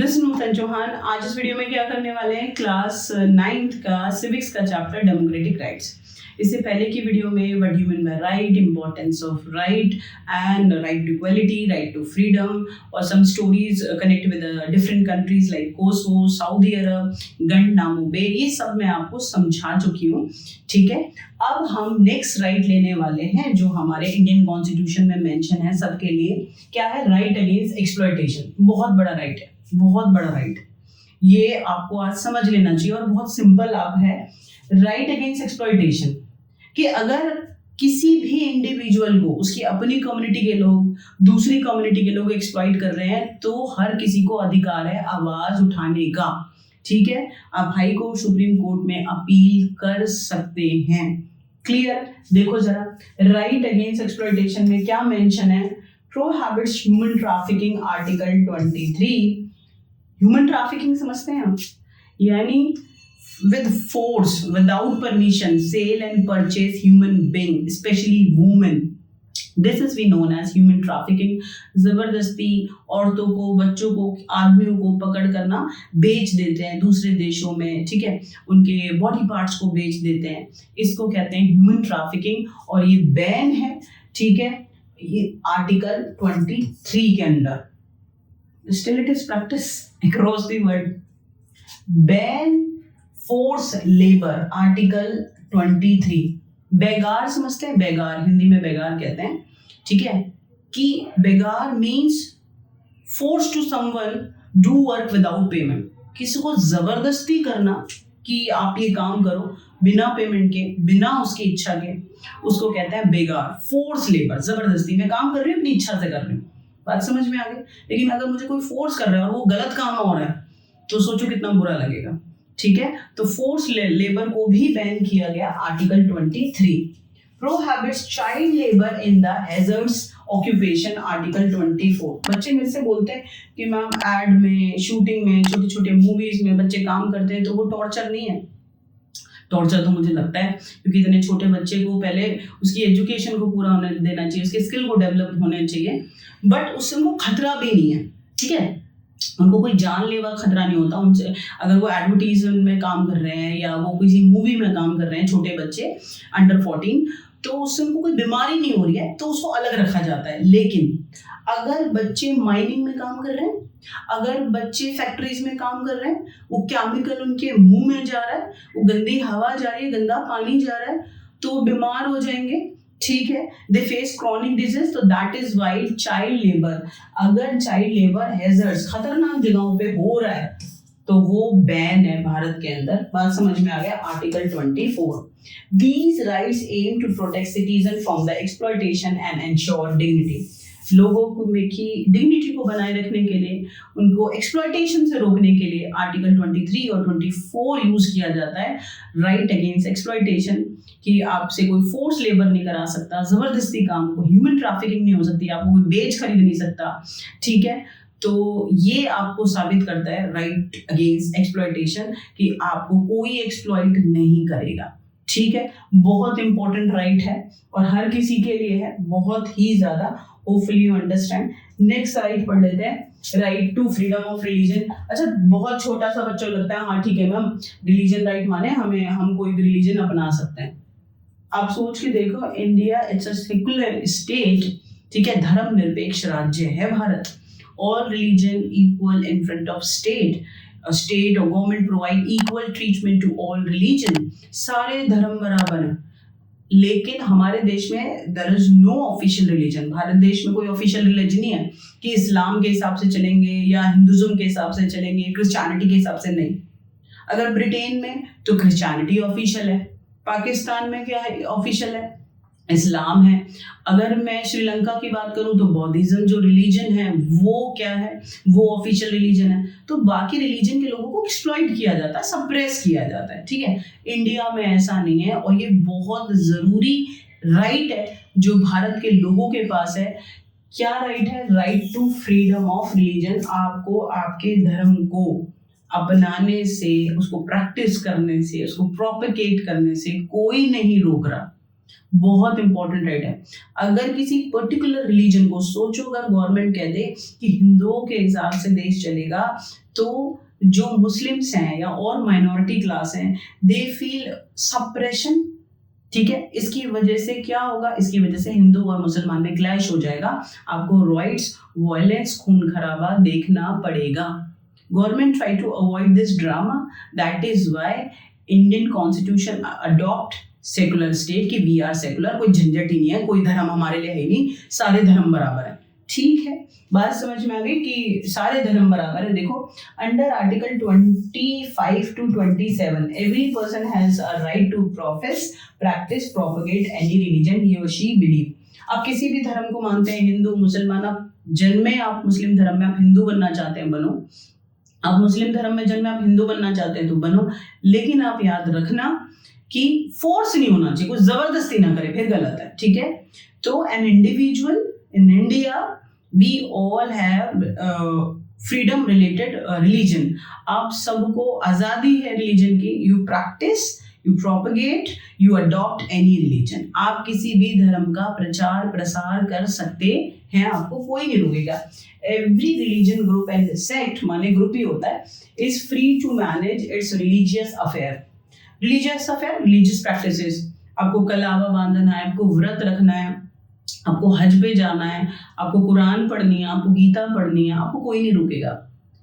This नूतन चौहान। आज इस video में क्या करने वाले हैं, क्लास 9th का सिविक्स का चैप्टर डेमोक्रेटिक राइट्स। इससे पहले की वीडियो में what you mean by right, importance of right and right to equality, right to freedom और some stories connect with different countries like Kosovo, Saudi Arab, Guantanamo Bay, ये सब मैं आपको समझा चुकी हूँ। ठीक है, अब हम नेक्स्ट राइट लेने वाले हैं जो हमारे इंडियन कॉन्स्टिट्यूशन में मेंशन है सबके लिए। क्या है? Right against exploitation. बहुत बड़ा राइट है, बहुत बड़ा राइट। ये आपको आज समझ लेना चाहिए और बहुत सिंपल आप है। राइट अगेंस्ट एक्सप्लॉयटेशन कि अगर किसी भी इंडिविजुअल को उसकी अपनी कम्युनिटी के लोग दूसरी कम्युनिटी के लोग एक्सप्लॉइट कर रहे हैं तो हर किसी को अधिकार है आवाज उठाने का। ठीक है, आप हाई कोर्ट, सुप्रीम कोर्ट में अपील कर सकते हैं। क्लियर? देखो जरा, राइट अगेंस्ट एक्सप्लॉयटेशन में क्या मेंशन है? Prohibits human trafficking, article 23। Human trafficking समझते हैं हम, यानी with force, without permission, sale and purchase human being, especially women. This is we known as human trafficking. जबरदस्ती औरतों को, बच्चों को, आदमियों को पकड़ करना बेच देते हैं दूसरे देशों में। ठीक है, उनके बॉडी पार्ट्स को बेच देते हैं, इसको कहते हैं ह्यूमन ट्रैफिकिंग और ये बैन है। ठीक है, ये आर्टिकल 23 के अंदर। Still it is practice across the world. Ban force labour, article 23। बेगार समझते हैं? बेगार, हिंदी में बेगार कहते हैं। ठीक है, कि बेगार means force to someone do work without payment. किसी को जबरदस्ती करना कि आप ये काम करो बिना पेमेंट के, बिना उसकी इच्छा के, उसको कहते हैं बेगार। फोर्स लेबर, जबरदस्ती मैं काम कर रही हूँ, अपनी इच्छा से कर रही हूँ। बात समझ में आ गई? लेकिन अगर मुझे कोई फोर्स कर रहा है और वो गलत काम हो रहा है तो सोचो कितना बुरा लगेगा। ठीक है, तो फोर्स लेबर को भी बैन किया गया article 23। Prohibits child labour in the hazards occupation, article 24। बच्चे मेरे से बोलते हैं कि मैम एड में, शूटिंग में, छोटे छोटे मूवीज में बच्चे काम करते हैं तो वो टॉर्चर नहीं है। टॉर्चर तो मुझे लगता है, क्योंकि इतने छोटे बच्चे को पहले उसकी एजुकेशन को पूरा होने देना चाहिए, उसके स्किल को डेवलप होने चाहिए, बट उससे उनको खतरा भी नहीं है। ठीक है, उनको कोई जानलेवा खतरा नहीं होता उनसे। अगर वो एडवर्टीजमेंट में काम कर रहे हैं या वो किसी मूवी में काम कर रहे हैं, छोटे बच्चे अंडर 14, तो उससे उनको कोई बीमारी नहीं हो रही है तो उसको अलग रखा जाता है। लेकिन अगर बच्चे माइनिंग में काम कर रहे हैं, अगर बच्चे फैक्ट्रीज में काम कर रहे हैं, वो केमिकल उनके मुंह में जा रहा है, वो गंदी हवा जा रही है, गंदा पानी जा रहा है, तो वो बीमार हो जाएंगे। ठीक है, दे फेस क्रॉनिक डिजीज, तो that is why child labour. अगर चाइल्ड लेबर हैजर्ड्स, खतरनाक जगहों पे हो रहा है तो वो बैन है भारत के अंदर। बात समझ में आ गया? Article 24। These rights aim to protect citizens from the exploitation and ensure dignity. लोगों को की डिग्निटी को बनाए रखने के लिए, उनको एक्सप्लॉयटेशन से रोकने के लिए आर्टिकल 23 और 24 यूज किया जाता है। राइट अगेंस्ट एक्सप्लॉयटेशन कि आपसे कोई फोर्स लेबर नहीं करा सकता, जबरदस्ती काम को, ह्यूमन ट्रैफिकिंग नहीं हो सकती, आपको कोई बेच खरीद नहीं सकता। ठीक है, तो ये आपको साबित करता है राइट अगेंस्ट एक्सप्लॉयटेशन कि आपको कोई एक्सप्लॉइट नहीं करेगा। ठीक है, बहुत इंपॉर्टेंट राइट है और हर किसी के लिए है, बहुत ही ज्यादा। Hopefully you understand. Next right पढ़ लेते हैं, right to freedom of religion. अच्छा, बहुत छोटा सा बच्चा लगता है, हाँ ठीक है मैम, रिलीजन राइट माने हमें, हम कोई भी रिलीजन अपना सकते हैं। आप सोच के देखो, India it's a secular state. ठीक है, धर्म निरपेक्ष राज्य है Bharat. All religion equal in front of state. State और government provide equal treatment to all religion. सारे धर्म बराबर हैं। लेकिन हमारे देश में there is no official religion. Bharat देश में कोई ऑफिशियल रिलीजन नहीं है कि इस्लाम के हिसाब से चलेंगे या हिंदुज्म के हिसाब से चलेंगे, क्रिश्चियनिटी के हिसाब से नहीं। अगर ब्रिटेन में तो क्रिश्चियनिटी ऑफिशियल है, पाकिस्तान में क्या है ऑफिशियल है, इस्लाम है। अगर मैं श्रीलंका की बात करूं तो बौद्धिज्म जो रिलीजन है वो क्या है, वो ऑफिशियल रिलीजन है। तो बाकी रिलीजन के लोगों को एक्सप्लॉइट किया जाता है, सप्रेस किया जाता है। ठीक है, इंडिया में ऐसा नहीं है और ये बहुत जरूरी राइट है जो भारत के लोगों के पास है। क्या राइट है? Right to freedom of religion. आपको आपके धर्म को अपनाने से, उसको प्रैक्टिस करने से, उसको प्रोपेगेट करने से कोई नहीं रोक रहा। बहुत इंपॉर्टेंट राइट है। अगर किसी पर्टिकुलर रिलीजन को सोचो, अगर गवर्नमेंट कह दे कि हिंदुओं के हिसाब से देश चलेगा, तो जो मुस्लिम्स हैं या और माइनॉरिटी क्लास हैं, दे फील सप्रेशन। ठीक है, इसकी वजह से क्या होगा, इसकी वजह से हिंदू और मुसलमान में क्लैश हो जाएगा, आपको राइट्स, वायलेंस, खून खराबा देखना पड़ेगा। Government try to avoid this drama, that is why Indian constitution adopt secular state की वी आर सेकुलर, कोई झंझट ही नहीं है, कोई धर्म हमारे लिए है ही नहीं, सारे धर्म बराबर है। ठीक है, बात समझ में आ गई कि सारे धर्म बराबर है। देखो, under article 25 to 27 every person has a right to profess, practice, propagate any religion he और शी बिलीव। आप किसी भी धर्म को मानते हैं, हिंदू, मुसलमान, आप जन्मे आप मुस्लिम धर्म में, आप हिंदू बनना चाहते हैं बनो, आप मुस्लिम धर्म में जन्मे आप हिंदू बनना चाहते हैं तो बनो, लेकिन आप याद रखना कि फोर्स नहीं होना चाहिए, कुछ जबरदस्ती ना करे, फिर गलत है। ठीक है, तो an individual in India we all have freedom related religion, आप सबको आजादी है रिलीजन की, you practise, you propagate, you adopt any religion, आप किसी भी धर्म का प्रचार प्रसार कर सकते हैं, आपको कोई नहीं रोकेगा। Every religion group and sect, माने ग्रुप ही होता है, is free to manage its religious affair. Religious affair, religious practices, आपको कलावा बांधना है, आपको व्रत रखना है, आपको हज पे जाना है, आपको कुरान पढ़नी है, आपको गीता पढ़नी है, आपको कोई नहीं रोकेगा।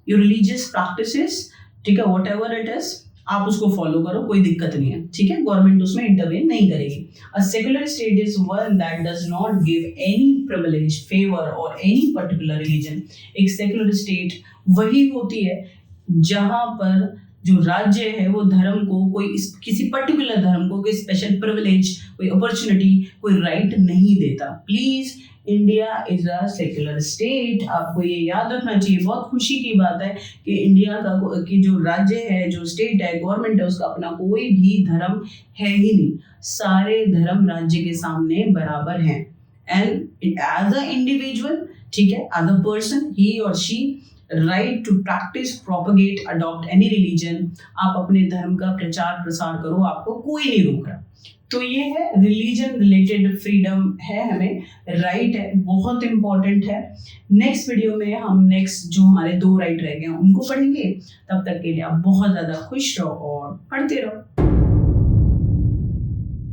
योर रिलीजियस प्रैक्टिसेस, ठीक है, वॉट एवर इट इज, आप उसको फॉलो करो, कोई दिक्कत नहीं है। ठीक है, गवर्नमेंट उसमें इंटरवेन नहीं करेगी। अ secular state is one that does not give any privilege, favour और एनी पर्टिकुलर रिलीजन। एक सेक्युलर स्टेट वही होती है जहां पर जो राज्य है वो धर्म को, कोई किसी पर्टिकुलर धर्म को कोई स्पेशल प्रिविलेज, कोई अपॉर्चुनिटी, कोई राइट नहीं देता। Please, India is a secular state, आपको ये याद रखना चाहिए। बहुत खुशी की बात है कि इंडिया का की जो राज्य है, जो स्टेट है, गवर्नमेंट है, उसका अपना कोई भी धर्म है ही नहीं, सारे धर्म राज्य के सामने बराबर हैं। एंड एज अ इंडिविजुअल, ठीक है, एज अ पर्सन, ही और she right to practise, propagate, adopt any religion, आप अपने धर्म का प्रचार प्रसार करो, आपको कोई नहीं रोक रहा। तो ये है रिलीजन रिलेटेड फ्रीडम है, हमें राइट है, बहुत इंपॉर्टेंट है। नेक्स्ट वीडियो में हम नेक्स्ट जो हमारे 2 राइट रह गए हैं उनको पढ़ेंगे। तब तक के लिए आप बहुत ज्यादा खुश रहो और पढ़ते रहो।